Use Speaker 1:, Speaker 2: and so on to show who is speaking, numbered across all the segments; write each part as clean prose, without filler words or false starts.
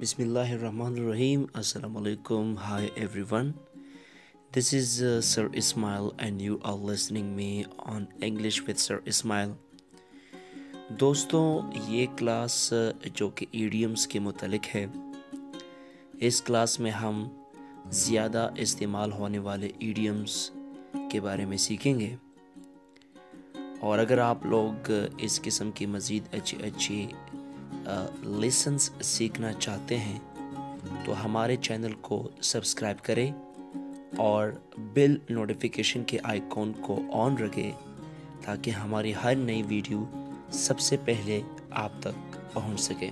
Speaker 1: Bismillahirrahmanirrahim. Assalamu alaikum. Hi everyone. This is Sir Ismail and you are listening me on English with Sir Ismail. दोस्तों ये class जो कि idioms के मुतालिक है, इस क्लास में हम ज़्यादा इस्तेमाल होने वाले idioms के बारे में सीखेंगे। और अगर आप लोग इस किस्म की मज़ीद अच्छी लेसन्स सीखना चाहते हैं तो हमारे चैनल को सब्सक्राइब करें और बेल नोटिफिकेशन के आइकॉन को ऑन रखें ताकि हमारी हर नई वीडियो सबसे पहले आप तक पहुंच सके।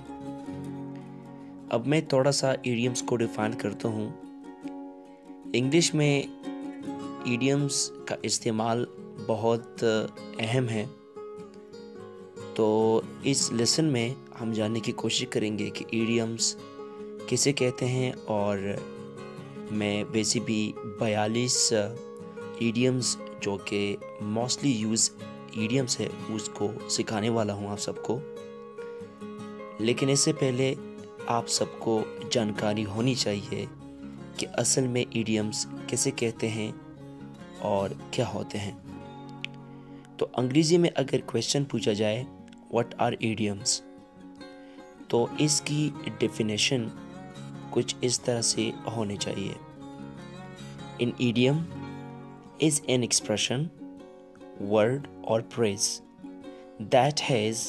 Speaker 1: अब मैं थोड़ा सा इडियम्स को डिफाइन करता हूं। इंग्लिश में इडियम्स का इस्तेमाल बहुत अहम है, तो इस लेसन में हम जानने की कोशिश करेंगे कि इडियम्स किसे कहते हैं। और मैं वैसे भी 42 इडियम्स जो कि मोस्टली यूज़ इडियम्स है उसको सिखाने वाला हूं आप सबको। लेकिन इससे पहले आप सबको जानकारी होनी चाहिए कि असल में इडियम्स किसे कहते हैं और क्या होते हैं। तो अंग्रेज़ी में अगर क्वेश्चन पूछा जाए व्हाट आर इडियम्स, तो इसकी डेफिनेशन कुछ इस तरह से होनी चाहिए। An idiom is an expression, word or phrase that has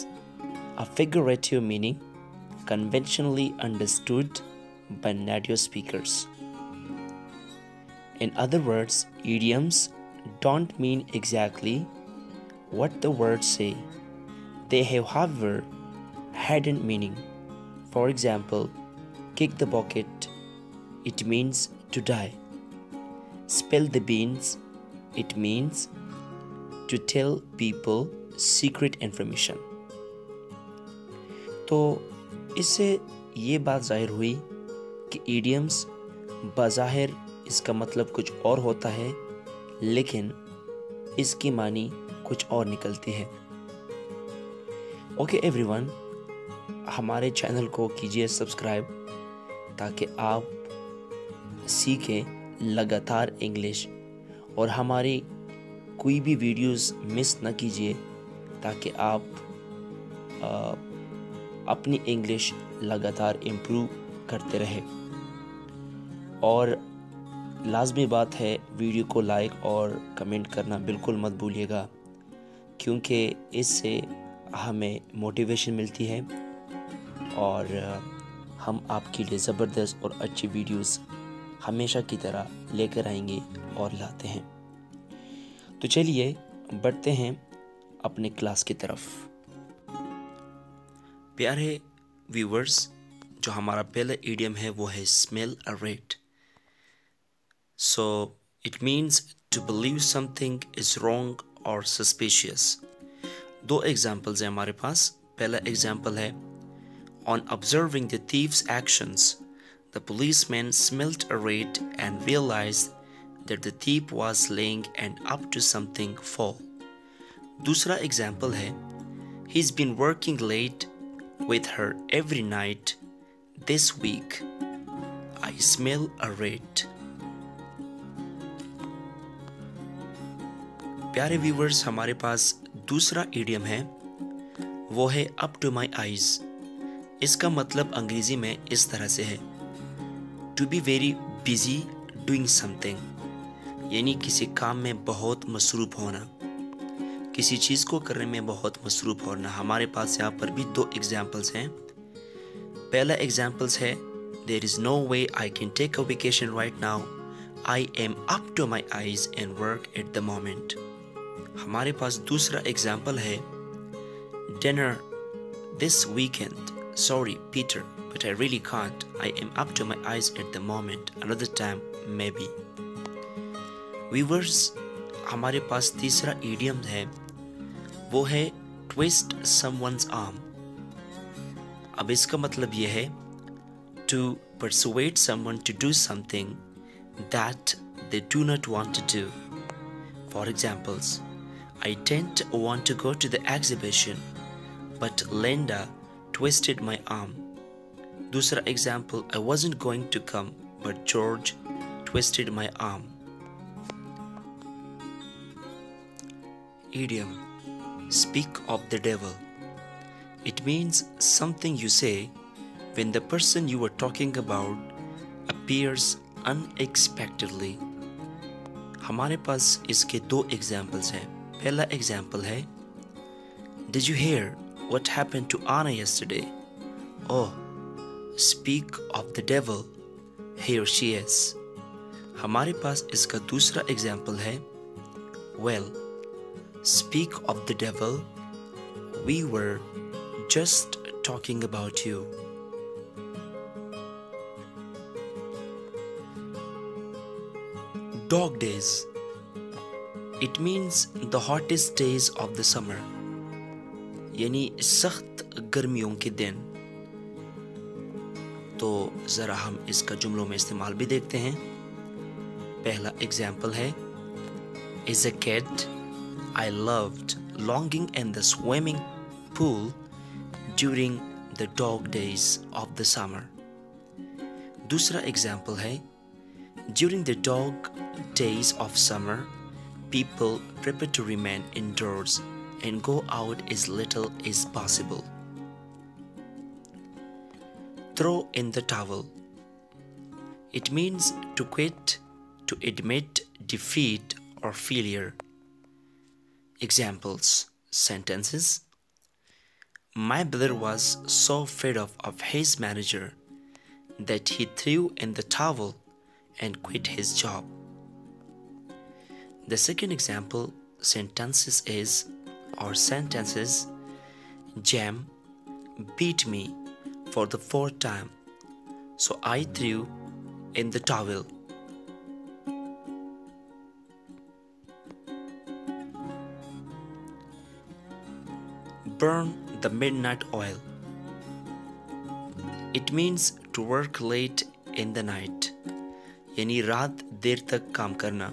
Speaker 1: a figurative meaning conventionally understood by native speakers. In other words, idioms don't mean exactly what the words say. They have, however, hidden meaning. For example, kick the bucket, it means to die. Spill the beans, it means to tell people secret information. तो इससे ये बात जाहिर हुई कि idioms बज़ाहिर इसका मतलब कुछ और होता है, लेकिन इसकी मानी कुछ और निकलती है। ओके एवरीवन, हमारे चैनल को कीजिए सब्सक्राइब ताकि आप सीखें लगातार इंग्लिश और हमारी कोई भी वीडियोस मिस ना कीजिए ताकि आप अपनी इंग्लिश लगातार इम्प्रूव करते रहें। और लाजमी बात है, वीडियो को लाइक और कमेंट करना बिल्कुल मत भूलिएगा, क्योंकि इससे हमें मोटिवेशन मिलती है और हम आपके लिए ज़बरदस्त और अच्छी वीडियोस हमेशा की तरह लेकर आएंगे और लाते हैं। तो चलिए बढ़ते हैं अपने क्लास की तरफ। प्यारे व्यूवर्स, जो हमारा पहला इडियम है वो है smell a rat. So it means to believe something is wrong और सस्पिशियस। दो एग्जाम्पल्स हैं हमारे पास। पहला एग्जाम्पल है, on observing the thief's actions the policeman smelt a rat and realized that the thief was laying and up to something foul. दूसरा example है, he's been working late with her every night this week. I smell a rat. प्यारे viewers, हमारे पास दूसरा idiom है, वो है up to my eyes। इसका मतलब अंग्रेजी में इस तरह से है, to be very busy doing something, यानी किसी काम में बहुत मसरूफ़ होना, किसी चीज़ को करने में बहुत मसरूफ़ होना। हमारे पास यहाँ पर भी दो एग्जाम्पल्स हैं। पहला एग्जाम्पल्स है, there is no way I can take a vacation right now. I am up to my eyes in work at the moment. हमारे पास दूसरा एग्जाम्पल है, dinner this weekend. Sorry Peter, but I really can't. I am up to my eyes at the moment. Another time maybe. Viewers, हमारे पास तीसरा idiom है, वो है twist someone's arm। अब इसका मतलब ये है to persuade someone to do something that they do not want to do. For examples, I didn't want to go to the exhibition, but Linda twisted my arm. दूसरा example, I wasn't going to come, but George twisted my arm. Idiom, speak of the devil. It means something you say when the person you were talking about appears unexpectedly. हमारे पास इसके दो examples हैं. पहला example है, Did you hear what happened to Anna yesterday? Oh, speak of the devil, here she is. हमारे पास इसका दूसरा example है, Well, speak of the devil, we were just talking about you. Dog days. It means the hottest days of the summer. यानी सख्त गर्मियों के दिन. तो ज़रा हम इसका जुमलों में इस्तेमाल भी देखते हैं. पहला एग्जाम्पल है, As a kid, I loved longing in the swimming pool during the dog days of the summer. दूसरा एग्जाम्पल है, During the dog days of summer, people prefer to remain indoors and go out as little as possible. Throw in the towel. It means to quit, to admit defeat or failure. Examples, sentences. My brother was so fed up of his manager that he threw in the towel and quit his job. The second example sentences is Jam beat me for the fourth time, so I threw in the towel. Burn the midnight oil. It means to work late in the night. यानी रात देर तक काम करना.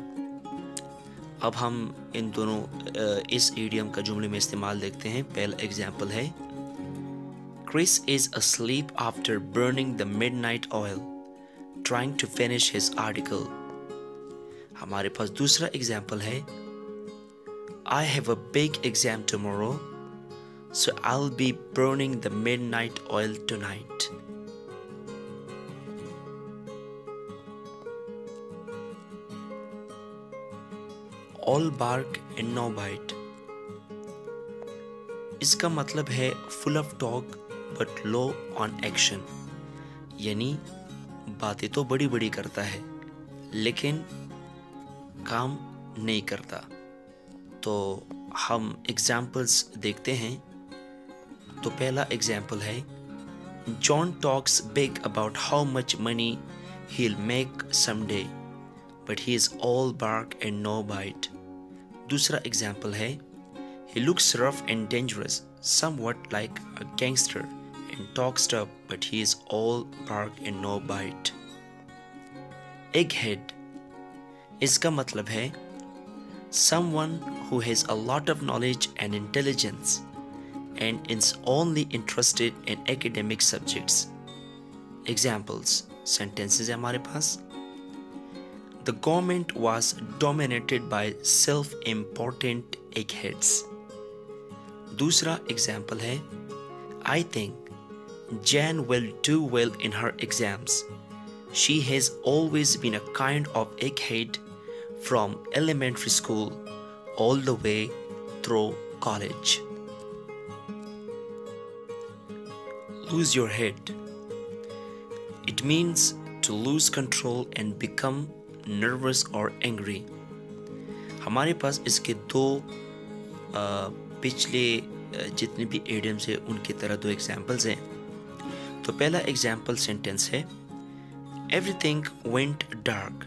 Speaker 1: अब हम इन दोनों इस idiom का जुमले में इस्तेमाल देखते हैं. पहला एग्जाम्पल है, Chris is asleep after burning the midnight oil, trying to finish his article. हमारे पास दूसरा एग्जाम्पल है, I have a big exam tomorrow, so I'll be burning the midnight oil tonight. All bark and no bite. इसका मतलब है full of talk but low on action. यानी बातें तो बड़ी बड़ी करता है लेकिन काम नहीं करता. तो हम एग्जाम्पल्स देखते हैं. तो पहला एग्जाम्पल है, John talks big about how much money he'll make someday, but he is all bark and no bite. दूसरा एग्जाम्पल है, He looks rough and dangerous, somewhat like a gangster, and talks tough, but he is all bark and no bite. Egghead. इसका मतलब है someone who has a lot of knowledge and intelligence and is only interested in academic subjects. Examples, sentences है हमारे पास. The government was dominated by self-important eggheads. दूसरा example है, I think Jan will do well in her exams. She has always been a kind of egghead from elementary school all the way through college. Lose your head. It means to lose control and become nervous or angry. हमारे पास इसके दो पिछले जितने भी idioms हैं उनकी तरह दो एग्जाम्पल्स हैं. तो पहला एग्जाम्पल सेंटेंस है, Everything went dark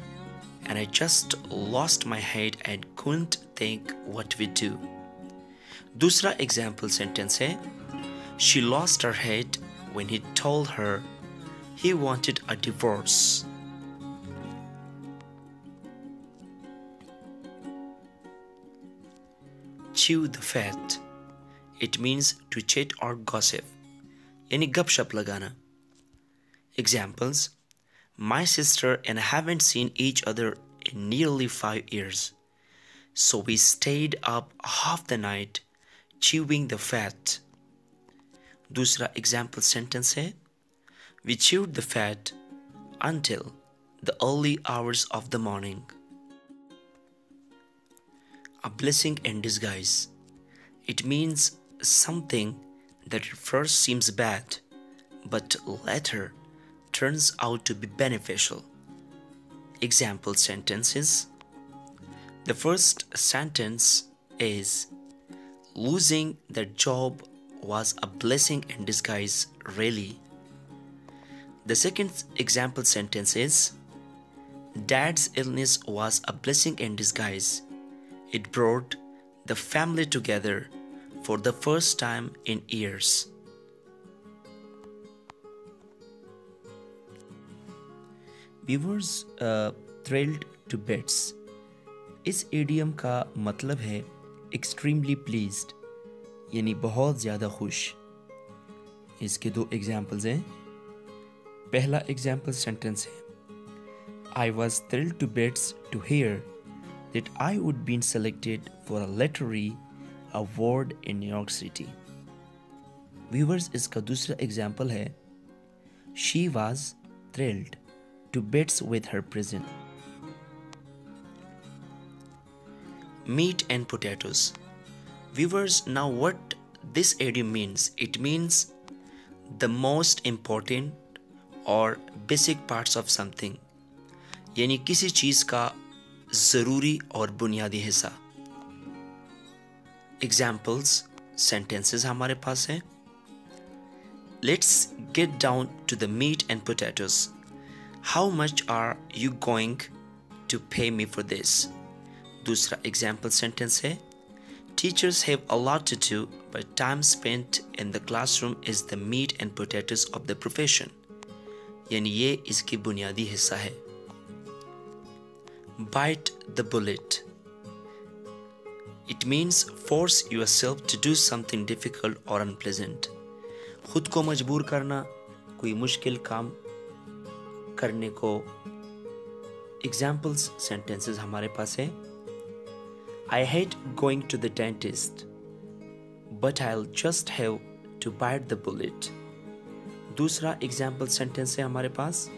Speaker 1: and I just lost my head and couldn't think what we do. दूसरा एग्जाम्पल सेंटेंस है, She lost her head when he told her he wanted a divorce. Chew the fat. It means to chat or gossip. यानी गपशप लगाना. Examples: my sister and I haven't seen each other in nearly 5 years, so we stayed up half the night chewing the fat. दूसरा example sentence है We chewed the fat until the early hours of the morning. A blessing in disguise. It means something that at first seems bad, but later turns out to be beneficial. Example sentences. The first sentence is Losing that job was a blessing in disguise, really. The second example sentence is Dad's illness was a blessing in disguise. It brought the family together for the first time in years. Viewers thrilled to bits. इस idiom का मतलब है extremely pleased, यानी बहुत ज़्यादा खुश. इसके दो एग्जाम्पल्स हैं. पहला एग्जाम्पल सेंटेंस है I was thrilled to bits to hear that I would be selected for a literary award in New York City. Viewers, इसका दूसरा एग्जाम्पल है She was thrilled to bits with her present. Meat and potatoes. Viewers, now what this idiom means? It means the most important or basic parts of something, यानी किसी चीज का जरूरी और बुनियादी हिस्सा. Examples sentences हमारे पास हैं. Let's get down to the meat and potatoes. How much are you going to pay me for this? दूसरा example sentence है Teachers have a lot to do, but time spent in the classroom is the meat and potatoes of the profession. यानी ये इसकी बुनियादी हिस्सा है. Bite the bullet. It means force yourself to do something difficult or unpleasant. खुद को मजबूर करना, कोई मुश्किल काम करने को. Examples sentences हमारे पास है I hate going to the dentist, but I'll just have to bite the bullet. दूसरा example sentence है हमारे पास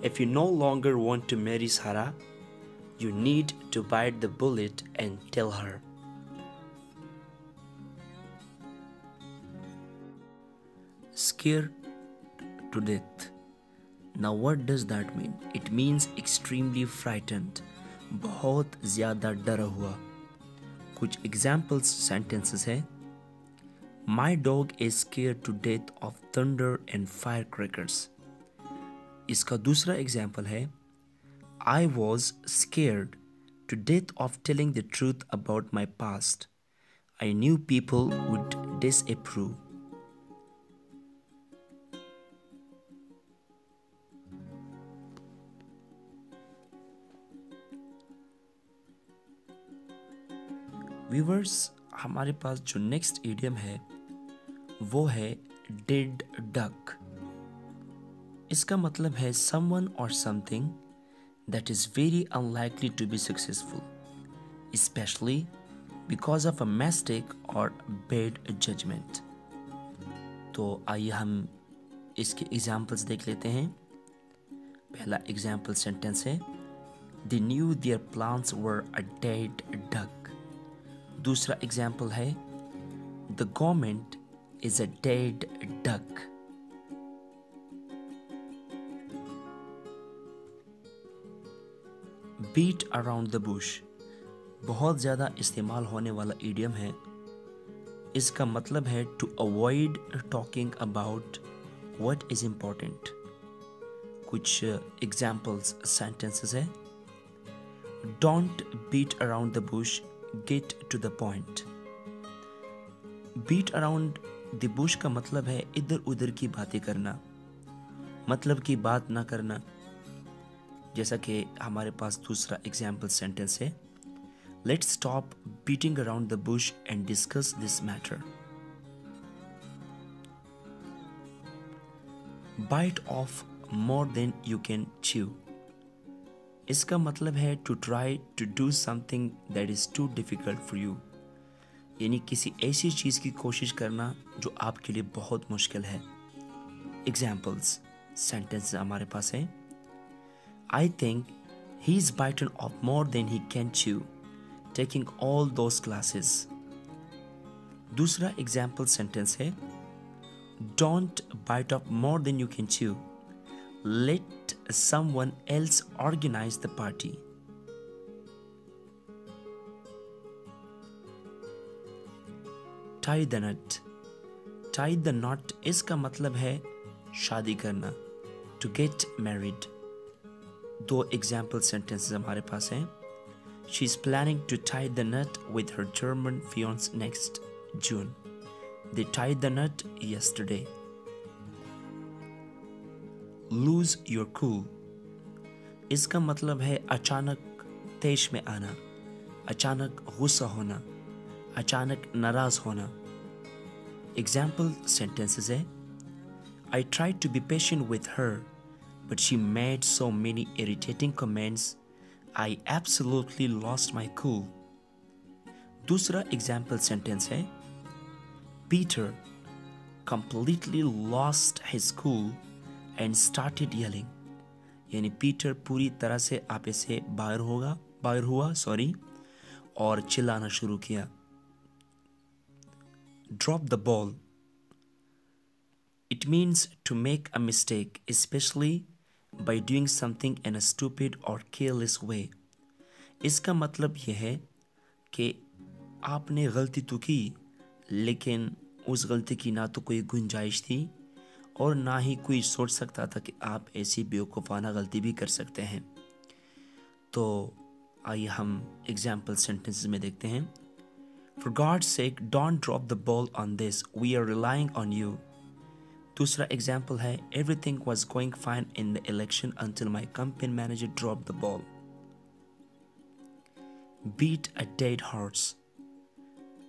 Speaker 1: If you no longer want to marry Sarah, you need to bite the bullet and tell her. Scare to death. Now what does that mean? It means extremely frightened. बहुत ज़्यादा डरा हुआ. कुछ examples sentences है My dog is scared to death of thunder and firecrackers. इसका दूसरा example है I was scared to death of telling the truth about my past. I knew people would disapprove. Viewers, हमारे पास जो next idiom है वो है dead duck. इसका मतलब है someone or something that is very unlikely to be successful, especially because of a mistake or bad judgment. तो आइए हम इसके एग्जाम्पल्स देख लेते हैं. पहला एग्जाम्पल सेंटेंस है They knew their plans were a dead duck. दूसरा एग्जाम्पल है The government is a dead duck. Beat around the bush. बहुत ज़्यादा इस्तेमाल होने वाला इडियम है. इसका मतलब है to avoid talking about what is important. कुछ एग्जाम्पल्स सेंटेंसेस है Don't beat around the bush, get to the point. Beat around the bush का मतलब है इधर उधर की बातें करना, मतलब की बात ना करना. जैसा कि हमारे पास दूसरा एग्जाम्पल सेंटेंस है Let's stop beating around the bush and discuss this matter. bite off more than you can chew. इसका मतलब है to try to do something that is too difficult for you. यानी किसी ऐसी चीज़ की कोशिश करना जो आपके लिए बहुत मुश्किल है. Examples, sentences हमारे पास है. I think he's bitten off more than he can chew, taking all those classes. दूसरा example sentence है. Don't bite off more than you can chew. Let someone else organize the party. Tie the knot. Tie the knot इसका मतलब है शादी करना. To get married. दो example sentences हमारे पास हैं. She's planning to tie the knot with her German fiance next June. They tied the knot yesterday. Lose your cool. इसका मतलब है अचानक तेज में आना, अचानक गुस्सा होना, अचानक नाराज होना. Example sentences है. I tried to be patient with her, but she made so many irritating comments. I absolutely lost my cool. दूसरा example sentence है. Peter completely lost his cool and started yelling. यानी Peter पूरी तरह से आपे से बाहर हुआ और चिल्लाना शुरू किया. Drop the ball. It means to make a mistake, especially by doing something in a stupid or careless way. इसका मतलब यह है कि आपने गलती तो की, लेकिन उस गलती की ना तो कोई गुंजाइश थी और ना ही कोई सोच सकता था कि आप ऐसी बेवकूफ़ाना गलती भी कर सकते हैं. तो आइए हम एग्जाम्पल सेंटेंसेस में देखते हैं. For God's sake, don't drop the ball on this. We are relying on you. दूसरा एग्जाम्पल है. Everything was going fine in the election until my campaign manager dropped the ball. Beat a dead horse.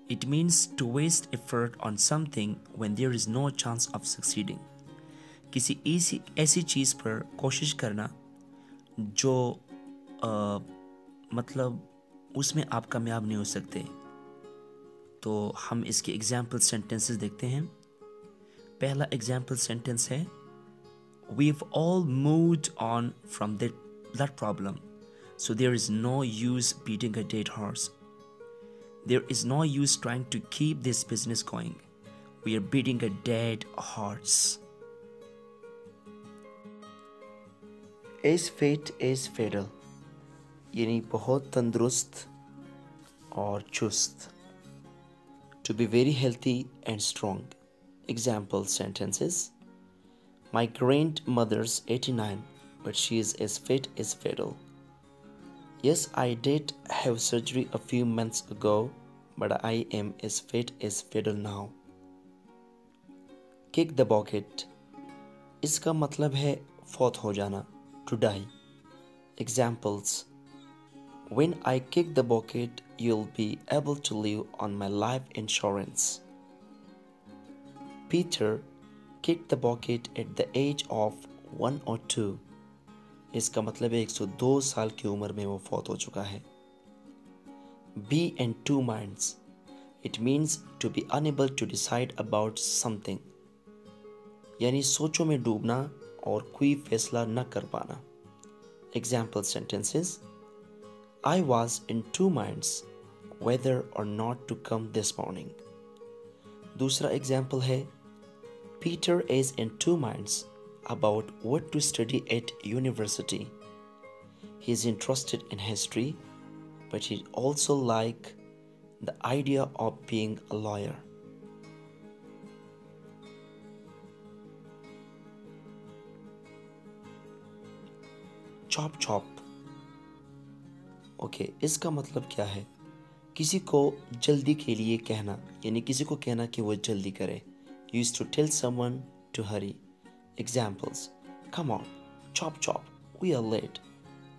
Speaker 1: It means to waste effort on something when there is no chance of succeeding. किसी ऐसी चीज़ पर कोशिश करना जो मतलब उसमें आप कामयाब नहीं हो सकते. तो हम इसके एग्जाम्पल सेंटेंसेस देखते हैं. पहला एग्जाम्पल सेंटेंस है. We've all moved on from that problem, so there is no use beating a dead horse. There is no use trying to keep this business going. We are beating a dead horse. As fit as fiddle. यानी बहुत तंदुरुस्त और चुस्त. To be very healthy and strong. Example sentences. My grandmother's 89, but she is as fit as fiddle. Yes, I did have surgery a few months ago, but I am as fit as fiddle now. Kick the bucket. इसका मतलब है फौत हो जाना, to die. Examples. When I kick the bucket, you'll be able to live on my life insurance. Peter kicked the bucket at the age of 1 or 2. इसका मतलब है 102 साल की उम्र में वो फौत हो चुका है. Be in two minds. It means to be unable to decide about something. यानी सोचों में डूबना और कोई फैसला न कर पाना. Example sentences. I was in two minds whether or not to come this morning. दूसरा example है. Peter is in two minds about what to study at university. He is interested in history, but he also likes the idea of being a lawyer. Chop chop. Okay, इसका मतलब क्या है? किसी को जल्दी के लिए कहना, यानी किसी को कहना कि वो जल्दी करे. Used to tell someone to hurry. Examples. Come on, chop chop, we are late.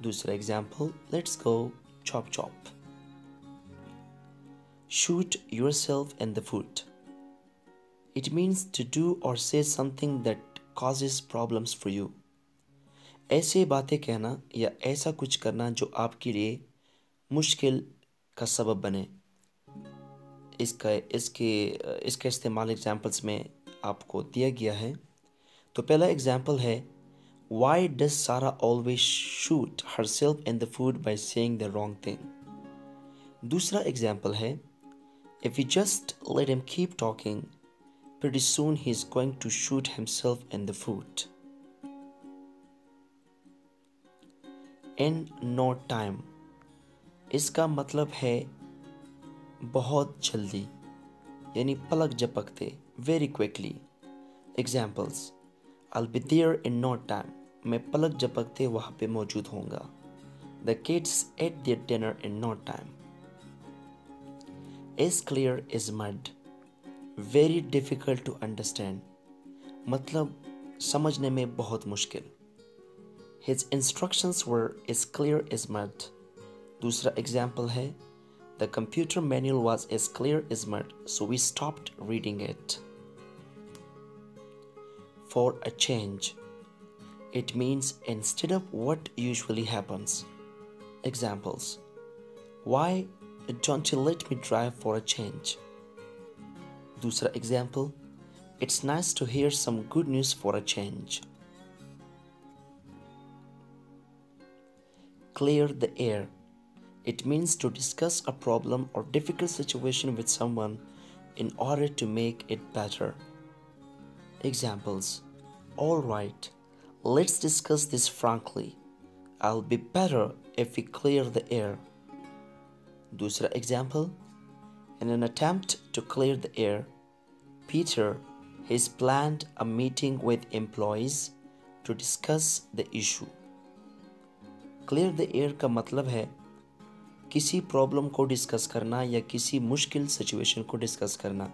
Speaker 1: दूसरा example. Let's go, chop chop. Shoot yourself in the foot. It means to do or say something that causes problems for you. ऐसे बातें कहना या ऐसा कुछ करना जो आपके लिए मुश्किल का सबब बने। इसका इसके इसका इस्तेमाल एग्जाम्पल्स में आपको दिया गया है। तो पहला एग्जाम्पल है, Why does Sarah always shoot herself in the foot by saying the wrong thing? दूसरा एग्जाम्पल है, If we just let him keep talking, pretty soon he's going to shoot himself in the foot. In no time, इसका मतलब है बहुत जल्दी, यानी पलक झपकते, very quickly. Examples, I'll be there in no time. मैं पलक झपकते वहाँ पे मौजूद होऊंगा. The kids ate their dinner in no time. As clear as mud. Very difficult to understand. मतलब समझने में बहुत मुश्किल. His instructions were as clear as mud. दूसरा एग्जाम्पल है, The computer manual was as clear as mud, so we stopped reading it. For a change. It means instead of what usually happens. Examples, Why don't you let me drive for a change? दूसरा example, It's nice to hear some good news for a change. Clear the air. It means to discuss a problem or difficult situation with someone in order to make it better. Examples, All right. Let's discuss this frankly. I'll be better if we clear the air. दूसरा example, in an attempt to clear the air, Peter has planned a meeting with employees to discuss the issue. Clear the air का मतलब है किसी problem को discuss करना या किसी मुश्किल सिचुएशन को डिस्कस करना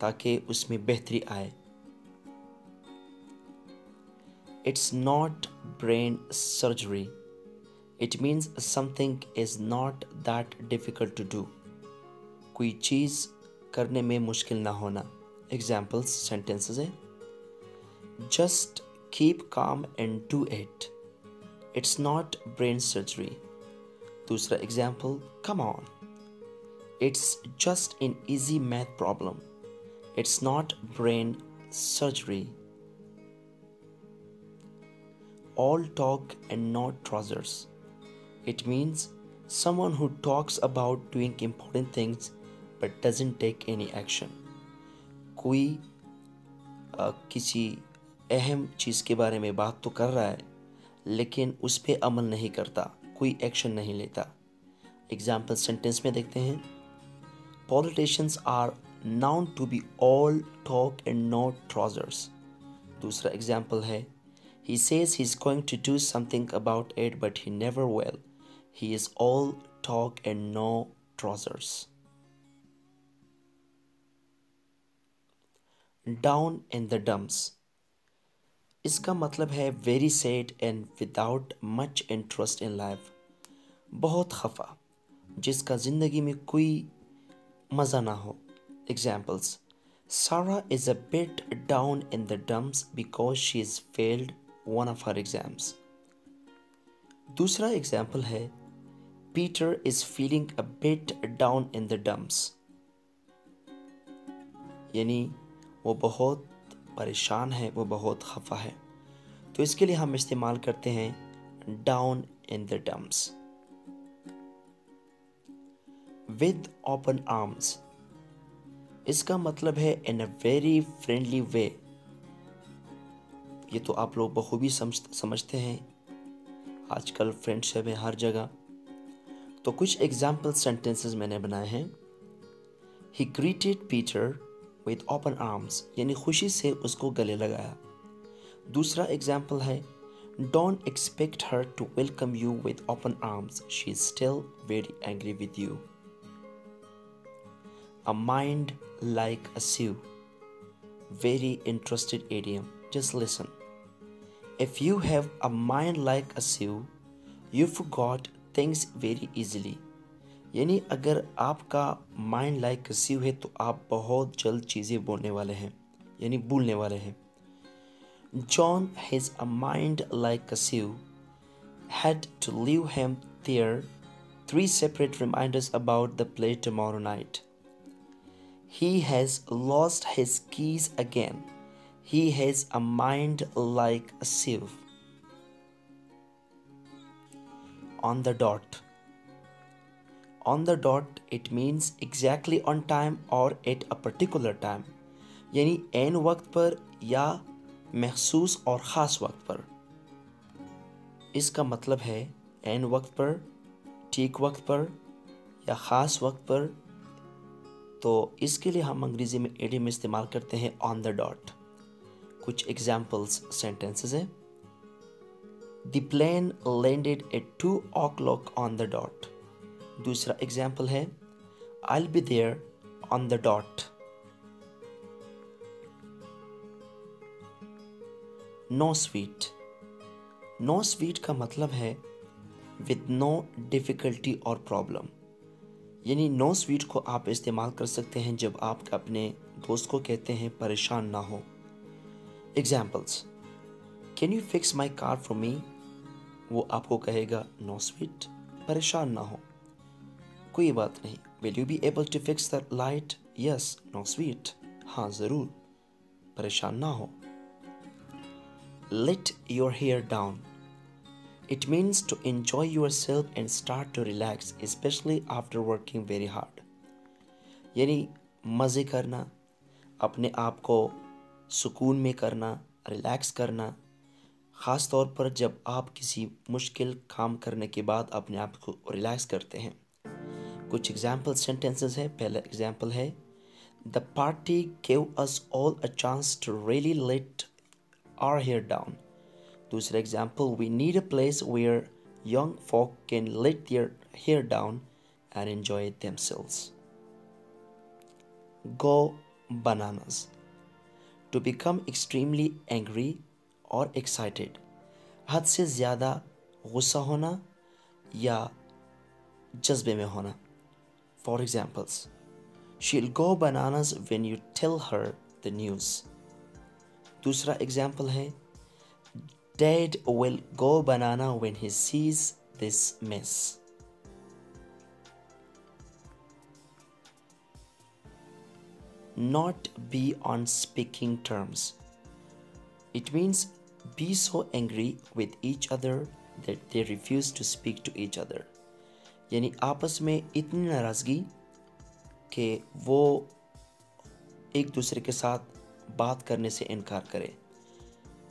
Speaker 1: ताकि उसमें बेहतरी आए. It's not brain surgery. It means something is not that difficult to do. कोई चीज़ करने में मुश्किल ना होना. Examples sentences है, Just keep calm and do it. It's not brain surgery. दूसरा example, Come on. It's just an easy math problem. It's not brain surgery. All talk and not trousers. It means someone who talks about doing important things but doesn't take any action. कोई किसी अहम चीज़ के बारे में बात तो कर रहा है लेकिन उस पर अमल नहीं करता, कोई एक्शन नहीं लेता. एग्जाम्पल सेंटेंस में देखते हैं, Politicians are known to be all talk and no trousers. दूसरा एग्जाम्पल है, He says he's going to do something about it, but he never will. He is all talk and no trousers. Down in the dumps. इसका मतलब है very sad and without much interest in life. बहुत खफा, जिसका जिंदगी में कोई मज़ा ना हो. Examples, Sarah is a bit down in the dumps because she has failed one of her exams. दूसरा एग्जाम्पल है, Peter is feeling a bit down in the dumps. यानी वो बहुत परेशान है, वो बहुत खफा है. तो इसके लिए हम इस्तेमाल करते हैं down in the dumps. With open arms. इसका मतलब है in a very friendly way. ये तो आप लोग बखूबी समझते हैं, आजकल फ्रेंडशिप है हर जगह. तो कुछ एग्जाम्पल सेंटेंसेस मैंने बनाए हैं. He greeted Peter with open arms, यानी खुशी से उसको गले लगाया. दूसरा एग्जाम्पल है, Don't expect her to welcome you with open arms. She is still very angry with you. A mind like a sieve. Very interested idiom. Just listen. If you have a mind like a sieve, you forgot things very easily. यानी अगर आपका mind like a sieve है तो आप बहुत जल्द चीज़ें बोलने वाले हैं, यानी भूलने वाले हैं. John has a mind like a sieve, had to leave him there. Three separate reminders about the play tomorrow night. He has lost his keys again. He has a mind like a sieve. On the dot. On the dot, it means exactly on time or at a particular time. यानी ऐन वक्त पर या महसूस और ख़ास वक्त पर. इसका मतलब है ऐन वक्त पर, ठीक वक्त पर या ख़ास वक्त पर. तो इसके लिए हम अंग्रेज़ी में इडियम इस्तेमाल करते हैं ऑन द डॉट. कुछ एग्जाम्पल्स सेंटेंसेस हैं. The plane landed at 2 o'clock on the dot. दूसरा एग्जाम्पल है I will be there on the dot. No sweat. No sweat का मतलब है विद नो डिफ़िकल्टी और प्रॉब्लम. यानी नो स्वीट को आप इस्तेमाल कर सकते हैं जब आप अपने दोस्त को कहते हैं परेशान ना हो. Examples. Can you fix my car for me. वो आपको कहेगा नो स्वीट, परेशान ना हो, कोई बात नहीं. Will you be able to fix the light. Yes, no sweat, हाँ ज़रूर, परेशान ना हो. Let your hair down. It means to enjoy yourself and start to relax, especially after working very hard. यानी मज़े करना, अपने आप को सुकून में करना, रिलैक्स करना, ख़ास तौर पर जब आप किसी मुश्किल काम करने के बाद अपने आप को रिलैक्स करते हैं. कुछ एग्जाम्पल सेंटेंसेस है. पहला एग्जाम्पल है the party gave us all a chance to really let our hair down. दूसरा example we need a place where young folk can let their hair down and enjoy themselves. Go bananas. To become extremely angry or excited. हद से ज़्यादा गुस्सा होना या जज्बे में होना. For examples, she'll go bananas when you tell her the news. दूसरा एग्जाम्पल है Dad will go banana when he sees this mess. Not be on speaking terms. It means be so angry with each other that they refuse to speak to each other. यानी आपस में इतनी नाराज़गी कि वो एक दूसरे के साथ बात करने से इनकार करें.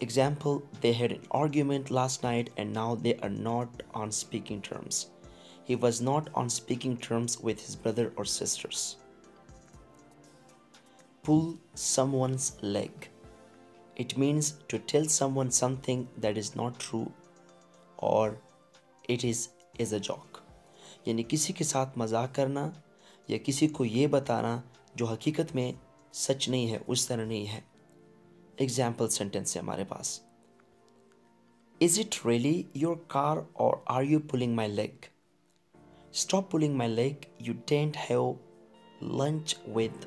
Speaker 1: Example, they had an argument last night and now they are not on speaking terms. He was not on speaking terms with his brother or sisters. Pull someone's leg. It means to tell someone something that is not true or it is a joke. यानी किसी के साथ मजाक करना या किसी को ये बताना जो हकीकत में सच नहीं है, उस तरह नहीं है. एग्जाम्पल सेंटेंस है हमारे पास. Is it really your car or are you pulling my leg. Stop pulling my leg. You didn't have lunch with